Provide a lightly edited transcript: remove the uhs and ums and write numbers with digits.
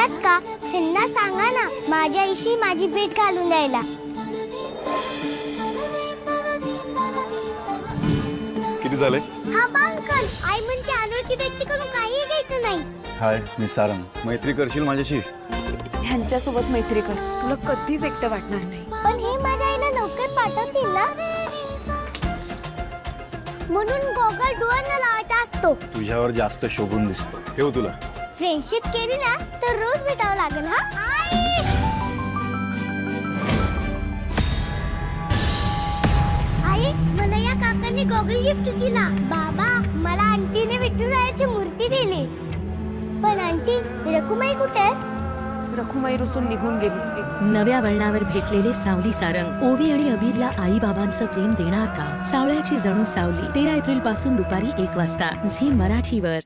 येतात का? त्यांना सांगा ना माझ्या आईशी माझी भेट घालून द्यायला. किती झाले? हा अंकल, आई म्हणते अनोळखी व्यक्तीकडून काही घ्यायचं नाही. हाय, मी सारंग. मैत्री करशील माझ्याशी? ह्यांच्यासोबत मैत्री कर, तुला कधीच एकटं वाटणार नाही. पण हे माझ्या आईला लवकर पाठवतील ना, म्हणून गॉगल डोअरला लावायचा असतो. तुझ्यावर जास्त शोभून दिसतो. ठेव तुला. फ्रेंडशिप केली ना तर रोज भेटावं लागेल. हा आई, आई मला या काकांनी गॉगल गिफ्ट दिला. बाबा मला आंटीने विठुरायाची मूर्ती दिली. पण आंटी रकुमाई कुठे? रखुमाई रुसून निघून गेली. नव्या वळणावर भेटलेले सावली सारंग ओवी आणि अबीरला आई बाबांचं प्रेम देणार का? सावळ्याची जणू सावली 13 एप्रिल पासून दुपारी 1 वाजता झी मराठीवर.